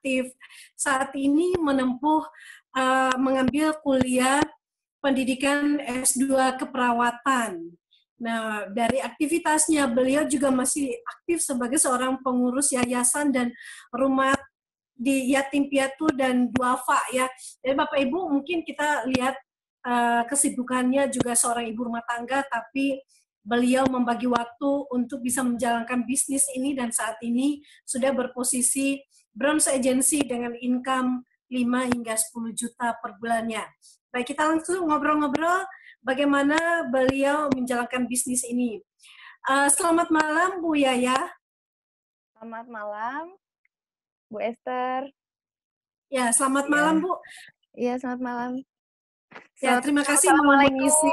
aktif saat ini menempuh mengambil kuliah pendidikan S2 keperawatan. Nah, dari aktivitasnya beliau juga masih aktif sebagai seorang pengurus yayasan dan rumah di yatim piatu dan duafa ya. Jadi Bapak Ibu mungkin kita lihat kesibukannya juga seorang ibu rumah tangga, tapi beliau membagi waktu untuk bisa menjalankan bisnis ini dan saat ini sudah berposisi bronze agency dengan income 5 hingga 10 juta per bulannya. Baik, kita langsung ngobrol-ngobrol bagaimana beliau menjalankan bisnis ini. Selamat malam Bu Yaya. Selamat malam, Bu Esther. Ya, selamat malam Bu. Iya, selamat malam. Ya, terima kasih mau mengisi.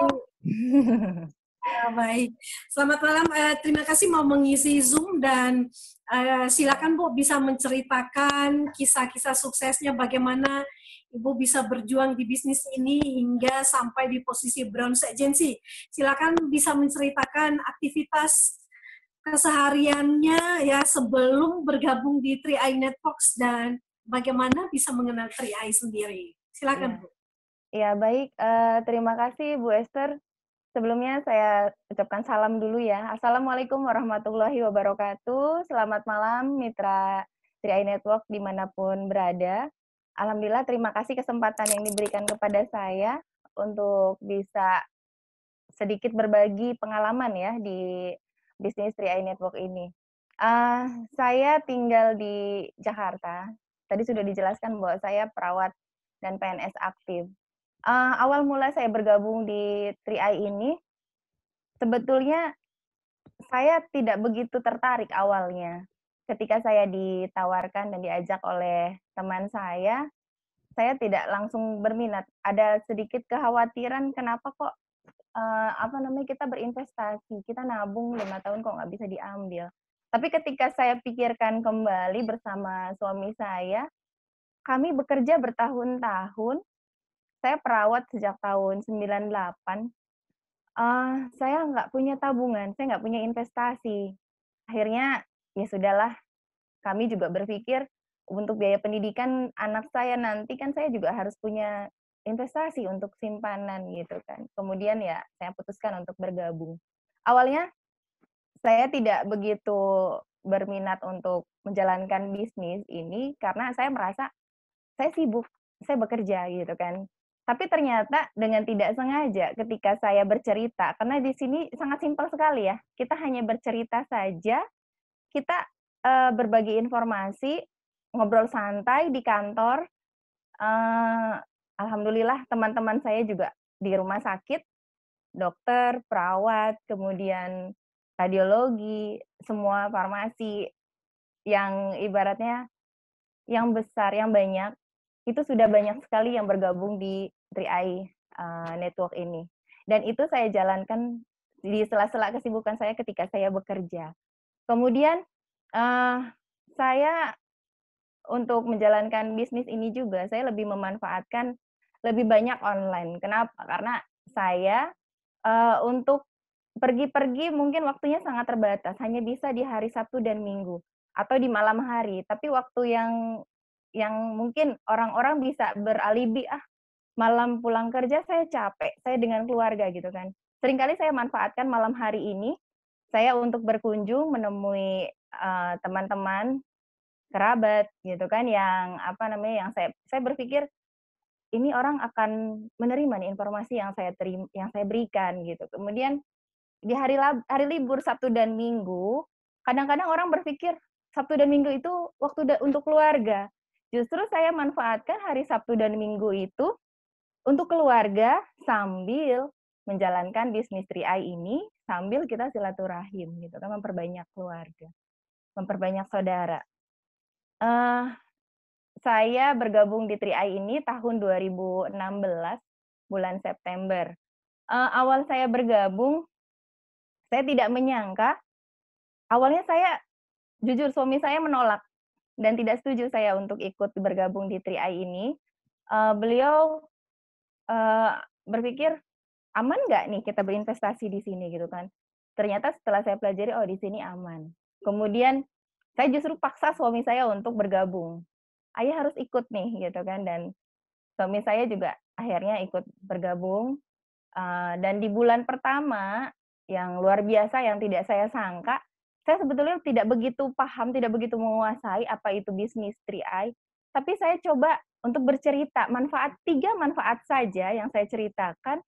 Baik, selamat malam. Terima kasih mau mengisi Zoom dan silakan Bu bisa menceritakan kisah-kisah suksesnya bagaimana Ibu bisa berjuang di bisnis ini hingga sampai di posisi bronze agency. Silakan bisa menceritakan aktivitas kesehariannya ya sebelum bergabung di 3i Networks dan bagaimana bisa mengenal 3i sendiri. Silakan Bu. Ya, baik. Terima kasih Bu Esther. Sebelumnya saya ucapkan salam dulu ya. Assalamualaikum warahmatullahi wabarakatuh. Selamat malam mitra 3i Network dimanapun berada. Alhamdulillah terima kasih kesempatan yang diberikan kepada saya untuk bisa sedikit berbagi pengalaman ya di bisnis 3i Network ini. Saya tinggal di Jakarta. Tadi sudah dijelaskan bahwa saya perawat dan PNS aktif. Awal mula saya bergabung di 3i ini, sebetulnya saya tidak begitu tertarik awalnya. Ketika saya ditawarkan dan diajak oleh teman saya tidak langsung berminat. Ada sedikit kekhawatiran, kenapa kok kita berinvestasi, kita nabung 5 tahun kok nggak bisa diambil. Tapi ketika saya pikirkan kembali bersama suami saya, kami bekerja bertahun-tahun, saya perawat sejak tahun 98, saya nggak punya tabungan, saya nggak punya investasi. Akhirnya, ya sudahlah, kami juga berpikir untuk biaya pendidikan anak saya nanti kan saya juga harus punya investasi untuk simpanan gitu kan. Kemudian ya saya putuskan untuk bergabung. Awalnya saya tidak begitu berminat untuk menjalankan bisnis ini karena saya merasa saya sibuk, saya bekerja gitu kan. Tapi ternyata dengan tidak sengaja ketika saya bercerita, karena di sini sangat simpel sekali ya, kita hanya bercerita saja, kita berbagi informasi, ngobrol santai di kantor. Alhamdulillah teman-teman saya juga di rumah sakit, dokter, perawat, kemudian radiologi, semua farmasi yang ibaratnya yang besar, yang banyak, itu sudah banyak sekali yang bergabung di 3i Network ini. Dan itu saya jalankan di sela-sela kesibukan saya ketika saya bekerja. Kemudian saya untuk menjalankan bisnis ini juga, saya lebih memanfaatkan lebih banyak online. Kenapa? Karena saya untuk pergi-pergi mungkin waktunya sangat terbatas, hanya bisa di hari Sabtu dan Minggu atau di malam hari. Tapi waktu yang mungkin orang-orang bisa beralibi, malam pulang kerja saya capek, saya dengan keluarga gitu kan. Seringkali saya manfaatkan malam hari ini saya untuk berkunjung menemui teman-teman, kerabat gitu kan yang saya berpikir ini orang akan menerima nih informasi yang saya berikan gitu. Kemudian di hari libur Sabtu dan Minggu, kadang-kadang orang berpikir Sabtu dan Minggu itu waktu untuk keluarga. Justru saya manfaatkan hari Sabtu dan Minggu itu untuk keluarga sambil menjalankan bisnis 3i ini, sambil kita silaturahim gitu kan, memperbanyak keluarga, memperbanyak saudara. Saya bergabung di 3i ini tahun 2016, bulan September. Awal saya bergabung, saya tidak menyangka, awalnya saya, jujur suami saya menolak, dan tidak setuju saya untuk ikut bergabung di 3i ini. Beliau berpikir, aman nggak nih kita berinvestasi di sini gitu kan. Ternyata setelah saya pelajari, oh di sini aman. Kemudian saya justru paksa suami saya untuk bergabung. ayah harus ikut nih gitu kan, dan suami saya juga akhirnya ikut bergabung. Dan di bulan pertama yang luar biasa yang tidak saya sangka, saya sebetulnya tidak begitu paham, tidak begitu menguasai apa itu bisnis 3i, tapi saya coba untuk bercerita, 3 manfaat saja yang saya ceritakan,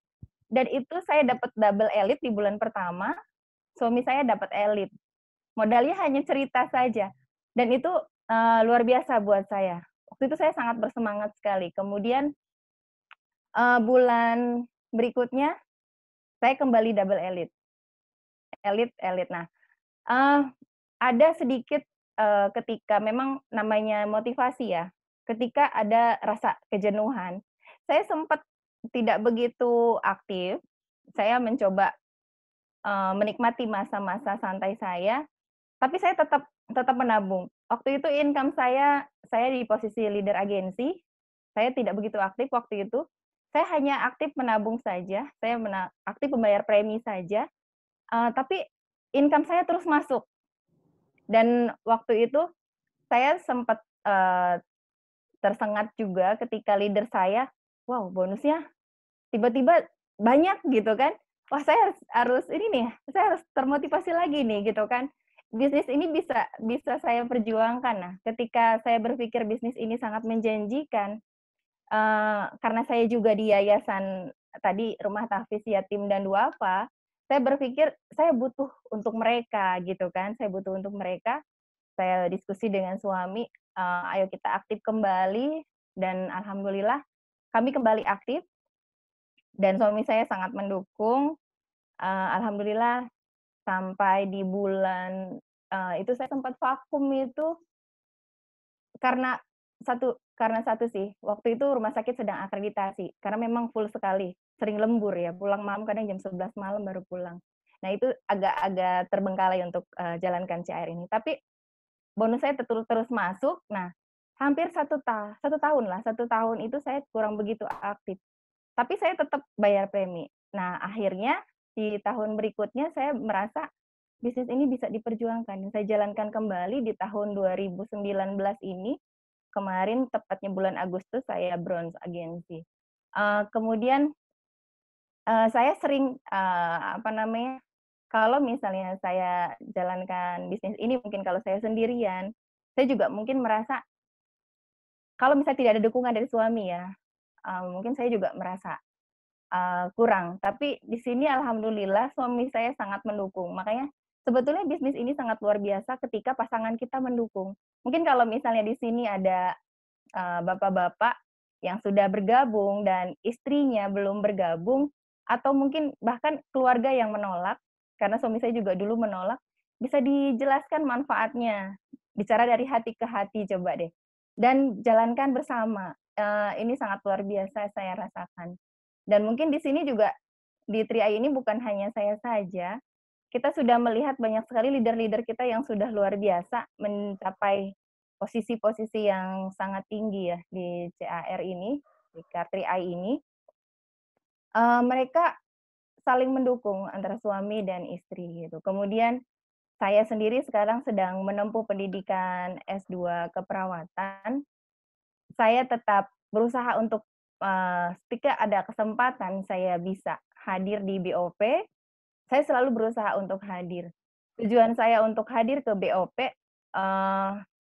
dan itu saya dapat double elite di bulan pertama, suami saya dapat elite. Modalnya hanya cerita saja, dan itu luar biasa buat saya. Waktu itu saya sangat bersemangat sekali. Kemudian bulan berikutnya saya kembali double elite, elite. Nah, eee, ada sedikit, ketika memang namanya motivasi ya, ketika ada rasa kejenuhan, saya sempat tidak begitu aktif, saya mencoba, menikmati masa-masa santai saya, tapi saya tetap tetap menabung. Waktu itu income saya di posisi leader agensi, saya tidak begitu aktif waktu itu, saya hanya aktif menabung saja, saya aktif membayar premi saja, tapi income saya terus masuk. Dan waktu itu saya sempat, tersengat juga ketika leader saya, "Wow, bonusnya tiba-tiba banyak," gitu kan. Wah, saya harus ini nih, saya harus termotivasi lagi nih, gitu kan. Bisnis ini bisa bisa saya perjuangkan. Nah, ketika saya berpikir bisnis ini sangat menjanjikan, karena saya juga di yayasan tadi Rumah Tahfiz Yatim dan Duafa, saya berpikir saya butuh untuk mereka gitu kan, saya butuh untuk mereka. Saya diskusi dengan suami, "Ayo kita aktif kembali," dan alhamdulillah kami kembali aktif dan suami saya sangat mendukung, alhamdulillah sampai di bulan, itu saya sempat vakum itu karena karena satu sih, waktu itu rumah sakit sedang akreditasi, karena memang full sekali, sering lembur ya, pulang malam kadang jam 11 malam baru pulang. Nah itu agak-agak terbengkalai untuk, jalankan CR ini. Tapi bonus saya terus masuk, nah hampir 1 tahun lah, 1 tahun itu saya kurang begitu aktif, tapi saya tetap bayar premi. Nah akhirnya di tahun berikutnya saya merasa bisnis ini bisa diperjuangkan, saya jalankan kembali di tahun 2019 ini. Kemarin tepatnya bulan Agustus saya bronze agensi. Kemudian, saya sering, apa namanya, kalau misalnya saya jalankan bisnis ini mungkin kalau saya sendirian, saya juga mungkin merasa kalau misalnya tidak ada dukungan dari suami ya, mungkin saya juga merasa, kurang. Tapi di sini alhamdulillah suami saya sangat mendukung. Makanya sebetulnya bisnis ini sangat luar biasa ketika pasangan kita mendukung. Mungkin kalau misalnya di sini ada bapak-bapak yang sudah bergabung dan istrinya belum bergabung, atau mungkin bahkan keluarga yang menolak, karena suami saya juga dulu menolak, bisa dijelaskan manfaatnya. Bicara dari hati ke hati coba deh. Dan jalankan bersama. Ini sangat luar biasa saya rasakan. Dan mungkin di sini juga, di 3i ini bukan hanya saya saja, kita sudah melihat banyak sekali leader-leader kita yang sudah luar biasa mencapai posisi-posisi yang sangat tinggi ya di CAR ini, di Car3i ini. Mereka saling mendukung antara suami dan istri gitu. Kemudian saya sendiri sekarang sedang menempuh pendidikan S2 keperawatan. Saya tetap berusaha untuk, ketika ada kesempatan saya bisa hadir di BOP, saya selalu berusaha untuk hadir. Tujuan saya untuk hadir ke BOP,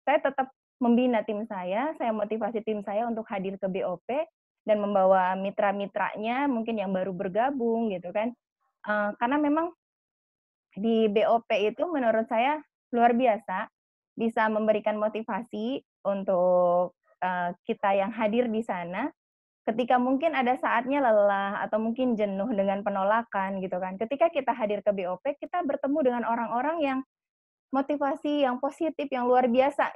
saya tetap membina tim saya motivasi tim saya untuk hadir ke BOP dan membawa mitra-mitranya mungkin yang baru bergabung gitu kan. Karena memang di BOP itu menurut saya luar biasa, bisa memberikan motivasi untuk, kita yang hadir di sana, ketika mungkin ada saatnya lelah atau mungkin jenuh dengan penolakan gitu kan. Ketika kita hadir ke BOP, kita bertemu dengan orang-orang yang motivasi yang positif, yang luar biasa,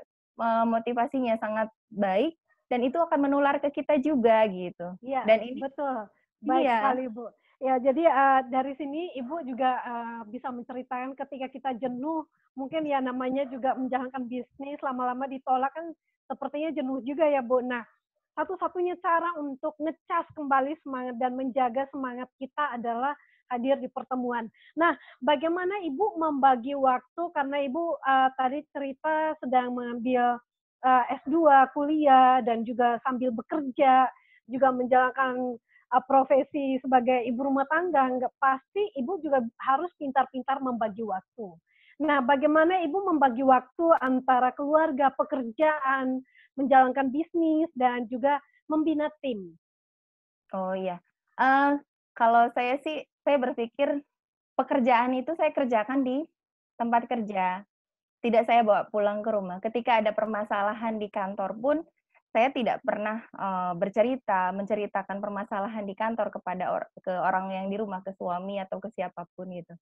motivasinya sangat baik dan itu akan menular ke kita juga gitu. Iya, Dan ini betul. Baik iya, sekali, Bu. Ya, jadi dari sini Ibu juga bisa menceritakan ketika kita jenuh, mungkin ya namanya juga menjalankan bisnis, lama-lama ditolak kan sepertinya jenuh juga ya, Bu. Nah, satu-satunya cara untuk ngecas kembali semangat dan menjaga semangat kita adalah hadir di pertemuan. Nah, bagaimana Ibu membagi waktu karena Ibu tadi cerita sedang mengambil S2 kuliah dan juga sambil bekerja, juga menjalankan profesi sebagai ibu rumah tangga, nggak pasti ibu juga harus pintar-pintar membagi waktu. Nah, bagaimana ibu membagi waktu antara keluarga, pekerjaan, menjalankan bisnis, dan juga membina tim? Oh iya, kalau saya sih, saya berpikir pekerjaan itu saya kerjakan di tempat kerja, tidak saya bawa pulang ke rumah. Ketika ada permasalahan di kantor pun, saya tidak pernah, menceritakan permasalahan di kantor kepada ke orang yang di rumah, ke suami atau ke siapapun gitu.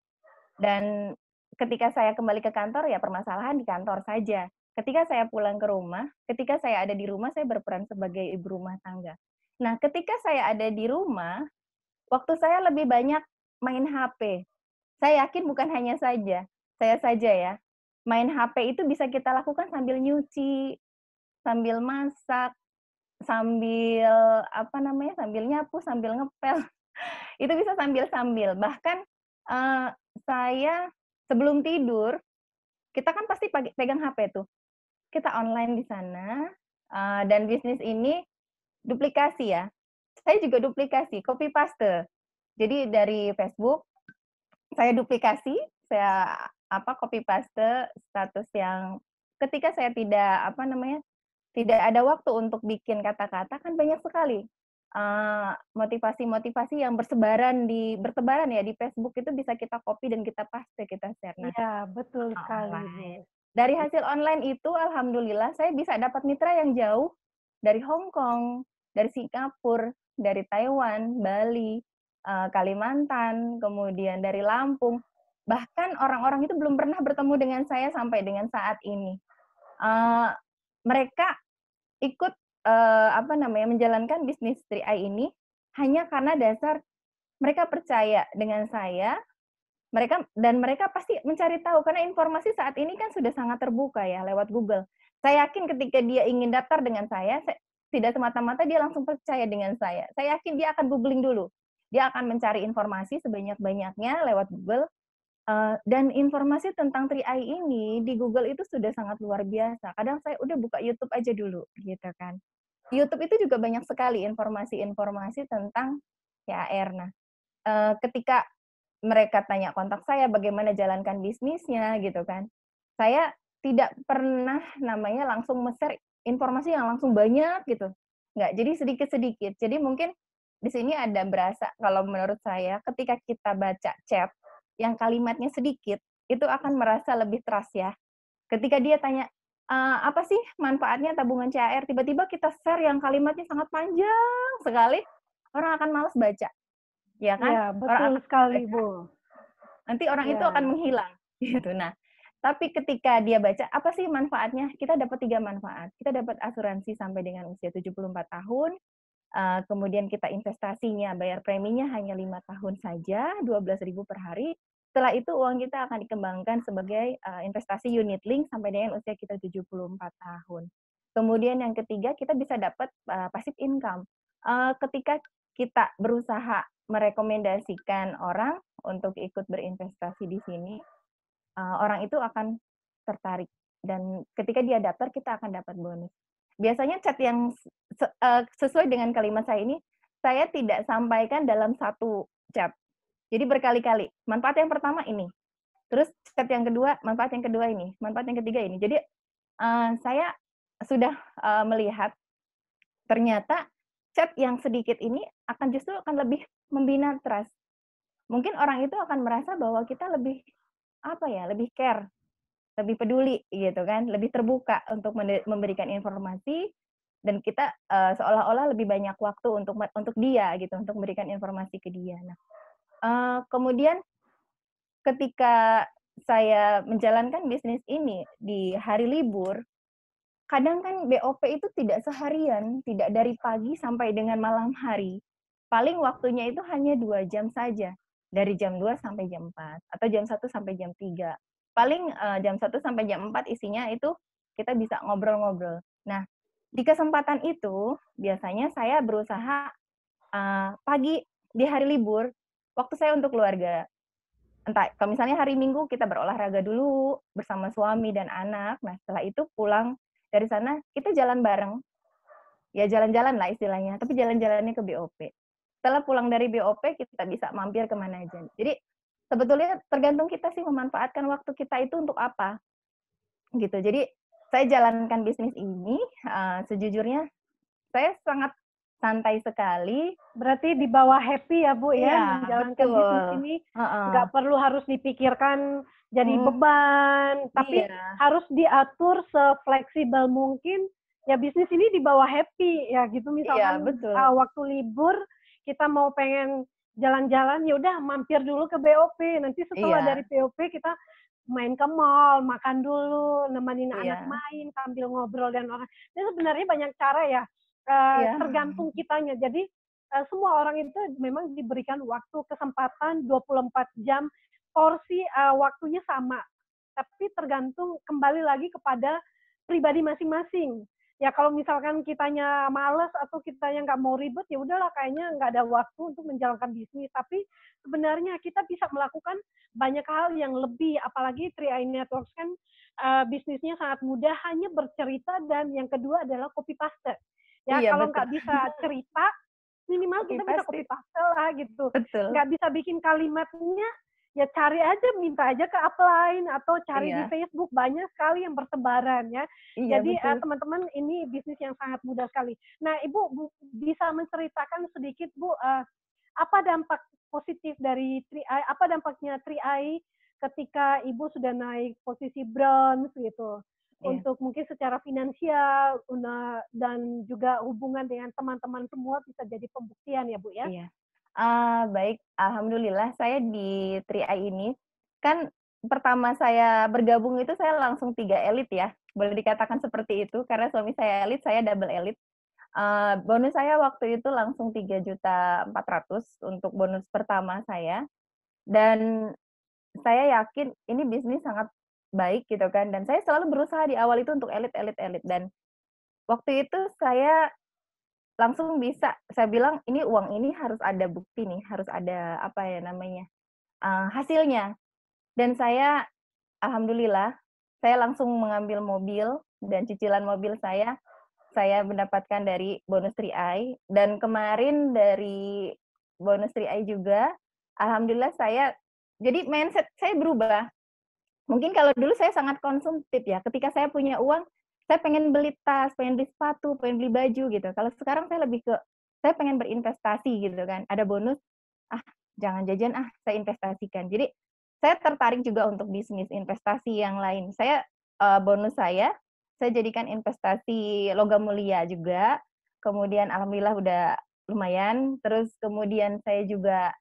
Dan ketika saya kembali ke kantor, ya permasalahan di kantor saja. Ketika saya pulang ke rumah, ketika saya ada di rumah, saya berperan sebagai ibu rumah tangga. Nah, ketika saya ada di rumah, waktu saya lebih banyak main HP. Saya yakin bukan hanya saya saja ya. Main HP itu bisa kita lakukan sambil nyuci, sambil masak, sambil apa namanya, sambil nyapu, sambil ngepel. Itu bisa sambil-sambil. Bahkan, eee, saya sebelum tidur, kita kan pasti pegang HP tuh. Kita online di sana, dan bisnis ini duplikasi ya. Saya juga duplikasi, copy paste. Jadi dari Facebook, saya duplikasi, saya copy paste status yang ketika saya tidak apa namanya, tidak ada waktu untuk bikin kata-kata, kan banyak sekali, motivasi-motivasi yang bertebaran ya di Facebook itu bisa kita copy dan kita paste, kita share. Nah, Iya, betul sekali, Bu. online. Dari hasil online itu alhamdulillah saya bisa dapat mitra yang jauh, dari Hong Kong, dari Singapura, dari Taiwan, Bali, Kalimantan, kemudian dari Lampung. Bahkan orang-orang itu belum pernah bertemu dengan saya sampai dengan saat ini. Eee, Mereka ikut, menjalankan bisnis 3i ini hanya karena dasar mereka percaya dengan saya, mereka pasti mencari tahu karena informasi saat ini kan sudah sangat terbuka ya lewat Google. Saya yakin ketika dia ingin daftar dengan saya tidak semata-mata dia langsung percaya dengan saya. Saya yakin dia akan googling dulu. Dia akan mencari informasi sebanyak-banyaknya lewat Google, dan informasi tentang 3i ini di Google itu sudah sangat luar biasa. Kadang saya udah buka YouTube aja dulu, gitu kan. Di YouTube itu juga banyak sekali informasi-informasi tentang THR. Nah, ketika mereka tanya kontak saya, bagaimana jalankan bisnisnya, gitu kan. Saya tidak pernah namanya langsung share informasi yang langsung banyak gitu, nggak. Jadi sedikit-sedikit. Jadi mungkin di sini ada berasa kalau menurut saya ketika kita baca chat yang kalimatnya sedikit, itu akan merasa lebih trust ya. Ketika dia tanya, "Apa sih manfaatnya tabungan CHR?" Tiba-tiba kita share yang kalimatnya sangat panjang sekali, orang akan males baca, ya kan? Iya, Orang betul akan sekali, baca, Bu. nanti orang itu akan Iya. menghilang, gitu. Nah, tapi ketika dia baca, apa sih manfaatnya? Kita dapat 3 manfaat. Kita dapat asuransi sampai dengan usia 74 tahun, kemudian kita investasinya, bayar preminya hanya 5 tahun saja, 12.000 per hari. Setelah itu uang kita akan dikembangkan sebagai, investasi unit link sampai dengan usia kita 74 tahun. Kemudian yang ketiga, kita bisa dapat, passive income. Ketika kita berusaha merekomendasikan orang untuk ikut berinvestasi di sini, orang itu akan tertarik dan ketika dia daftar kita akan dapat bonus. Biasanya chat yang sesuai dengan kalimat saya ini, saya tidak sampaikan dalam satu chat. Jadi berkali-kali. Manfaat yang pertama ini, terus chat yang kedua, manfaat yang kedua ini, manfaat yang ketiga ini. Jadi, saya sudah, melihat ternyata chat yang sedikit ini justru akan lebih membina trust. Mungkin orang itu akan merasa bahwa kita lebih, lebih care, lebih peduli gitu kan, lebih terbuka untuk memberikan informasi dan kita, seolah-olah lebih banyak waktu untuk dia gitu, untuk memberikan informasi ke dia. Nah, kemudian ketika saya menjalankan bisnis ini di hari libur, kadang kan BOP itu tidak seharian, tidak dari pagi sampai dengan malam hari. Paling waktunya itu hanya 2 jam saja, dari jam 2 sampai jam 4 atau jam 1 sampai jam 3. Paling, jam 1 sampai jam 4 isinya itu kita bisa ngobrol-ngobrol. Nah, di kesempatan itu biasanya saya berusaha, pagi di hari libur, waktu saya untuk keluarga. Entah kalau misalnya hari Minggu kita berolahraga dulu bersama suami dan anak, nah setelah itu pulang Dari sana kita jalan bareng, ya jalan-jalan lah istilahnya, tapi jalan-jalannya ke BOP. Setelah pulang dari BOP, kita bisa mampir kemana aja. Jadi sebetulnya tergantung kita sih memanfaatkan waktu kita itu untuk apa, gitu. Jadi saya jalankan bisnis ini, sejujurnya saya sangat santai sekali. Berarti di bawah happy ya Bu ya, Iya, menjalankan bisnis betul. ini Heeh. nggak perlu harus dipikirkan jadi Hmm, beban, tapi iya, harus diatur sefleksibel mungkin. Ya bisnis ini di bawah happy ya gitu. iya Misalkan betul, waktu libur kita mau pengen jalan-jalan, ya udah mampir dulu ke BOP. Nanti setelah dari iya, BOP kita main ke mall, makan dulu, nemenin anak iya, main sambil ngobrol dan orang. Ini sebenarnya banyak cara ya, iya, tergantung kitanya. Jadi semua orang itu memang diberikan waktu kesempatan 24 jam, porsi waktunya sama, tapi tergantung kembali lagi kepada pribadi masing-masing. Ya kalau misalkan kitanya males atau kitanya nggak mau ribet, ya udahlah kayaknya nggak ada waktu untuk menjalankan bisnis. Tapi sebenarnya kita bisa melakukan banyak hal yang lebih, apalagi 3i Networks kan bisnisnya sangat mudah, hanya bercerita, dan yang kedua adalah copy paste. Ya iya kalau betul. nggak bisa cerita, minimal Kopi kita bisa pasti, copy paste lah gitu. betul. Nggak bisa bikin kalimatnya, ya cari aja, minta aja ke upline atau cari di Iya, Facebook, banyak sekali yang bertebaran ya. iya Jadi betul. teman-teman, ini bisnis yang sangat mudah sekali. Nah, Ibu bisa menceritakan sedikit Bu, apa dampak positif dari 3i, apa dampaknya 3i ketika Ibu sudah naik posisi bronze gitu, Iya, untuk mungkin secara finansial dan juga hubungan dengan teman-teman semua bisa jadi pembuktian ya Bu ya. iya. Baik, alhamdulillah saya di 3i ini, kan pertama saya bergabung itu saya langsung 3 elit ya, boleh dikatakan seperti itu, karena suami saya elit, saya double elit. Bonus saya waktu itu langsung 3.400.000 untuk bonus pertama saya, dan saya yakin ini bisnis sangat baik gitu kan, dan saya selalu berusaha di awal itu untuk elit elit elit, dan waktu itu saya langsung bisa, saya bilang, "Ini uang ini harus ada bukti nih, harus ada apa ya namanya, hasilnya." Dan saya alhamdulillah, saya langsung mengambil mobil dan cicilan mobil saya mendapatkan dari bonus 3i, dan kemarin dari bonus 3i juga, alhamdulillah saya jadi mindset saya berubah. Mungkin kalau dulu saya sangat konsumtif ya, ketika saya punya uang, saya pengen beli tas, pengen beli sepatu, pengen beli baju gitu. Kalau sekarang saya lebih ke, saya pengen berinvestasi gitu kan, ada bonus, ah jangan jajan ah, saya investasikan. Jadi saya tertarik juga untuk bisnis investasi yang lain. Bonus saya jadikan investasi logam mulia juga, kemudian alhamdulillah udah lumayan, terus kemudian saya juga,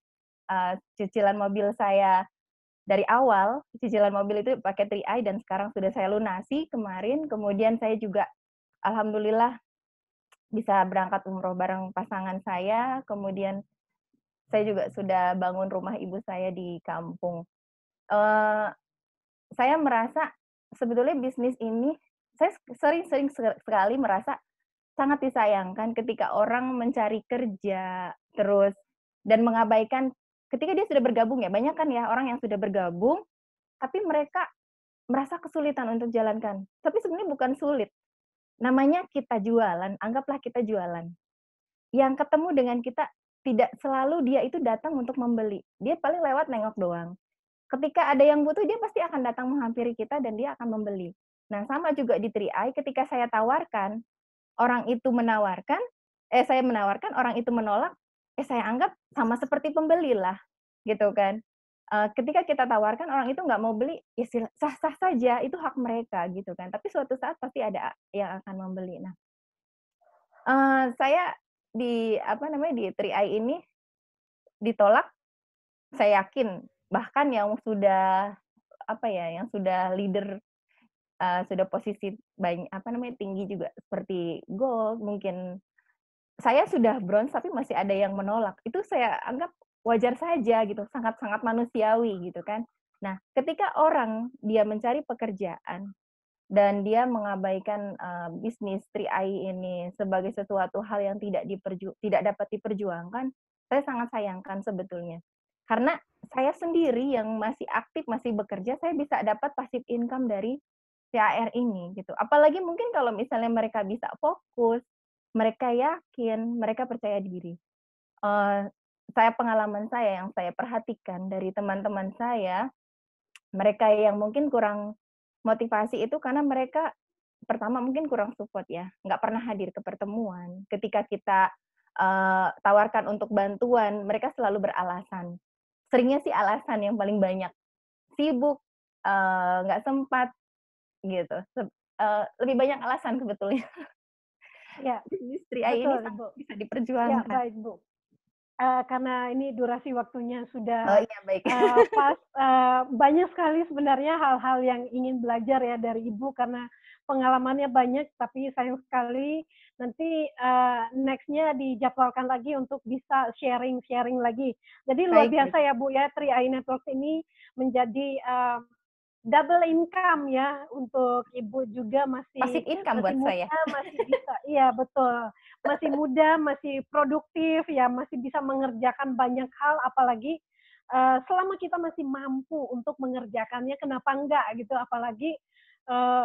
cicilan mobil saya dari awal, cicilan mobil itu pakai 3i dan sekarang sudah saya lunasi kemarin, kemudian saya juga alhamdulillah bisa berangkat umroh bareng pasangan saya, kemudian saya juga sudah bangun rumah ibu saya di kampung. Eee, saya merasa sebetulnya bisnis ini, saya sering-sering sekali merasa sangat disayangkan ketika orang mencari kerja, terus dan mengabaikan ketika dia sudah bergabung ya, banyak kan ya orang yang sudah bergabung, tapi mereka merasa kesulitan untuk jalankan. Tapi sebenarnya bukan sulit, namanya kita jualan, anggaplah kita jualan. Yang ketemu dengan kita tidak selalu dia itu datang untuk membeli, dia paling lewat nengok doang. Ketika ada yang butuh, dia pasti akan datang menghampiri kita dan dia akan membeli. Nah, sama juga di 3i, ketika saya tawarkan, orang itu menawarkan, saya menawarkan, orang itu menolak, saya anggap sama seperti pembeli lah, gitu kan. Ketika kita tawarkan, orang itu nggak mau beli, ya sah-sah saja, itu hak mereka, gitu kan. Tapi suatu saat pasti ada yang akan membeli. Nah, saya apa namanya, di 3i ini ditolak, saya yakin, bahkan yang sudah, apa ya, yang sudah leader, sudah posisi apa namanya, tinggi juga seperti gold, mungkin saya sudah bronze tapi masih ada yang menolak. Itu saya anggap wajar saja gitu, sangat-sangat manusiawi gitu kan. Nah, ketika orang dia mencari pekerjaan dan dia mengabaikan, bisnis 3i ini sebagai sesuatu hal yang tidak dapat diperjuangkan, saya sangat sayangkan sebetulnya. Karena saya sendiri yang masih aktif, masih bekerja, saya bisa dapat passive income dari THR ini gitu. Apalagi mungkin kalau misalnya mereka bisa fokus, mereka yakin, mereka percaya diri. Pengalaman saya yang saya perhatikan dari teman-teman saya, mereka yang mungkin kurang motivasi itu karena mereka pertama mungkin kurang support ya, nggak pernah hadir ke pertemuan. Ketika kita, tawarkan untuk bantuan, mereka selalu beralasan. Seringnya sih alasan yang paling banyak, sibuk, nggak sempat, gitu. Lebih banyak alasan sebetulnya. Ya, Bisnis Tri Ai ini betul sangat Ibu. bisa Ya, diperjuangkan. baik Bu. Karena ini durasi waktunya Oh sudah iya, baik. pas, banyak sekali sebenarnya hal-hal yang ingin belajar ya dari Ibu karena pengalamannya banyak, tapi sayang sekali nanti next-nya dijadwalkan lagi untuk bisa sharing-sharing lagi. Jadi luar Baik baik. biasa ya Bu ya, Tri Ai Network ini menjadi double income ya untuk Ibu juga Passive masih income masih buat saya. muda, masih bisa iya betul, masih muda, masih produktif ya, masih bisa mengerjakan banyak hal apalagi, selama kita masih mampu untuk mengerjakannya kenapa enggak gitu, apalagi,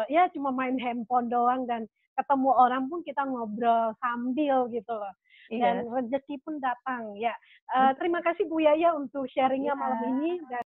ya cuma main handphone doang dan ketemu orang pun kita ngobrol sambil gitu loh, dan Iya, rezeki pun datang ya. betul. Terima kasih Bu Yaya untuk sharing-nya malam Iya. ini dan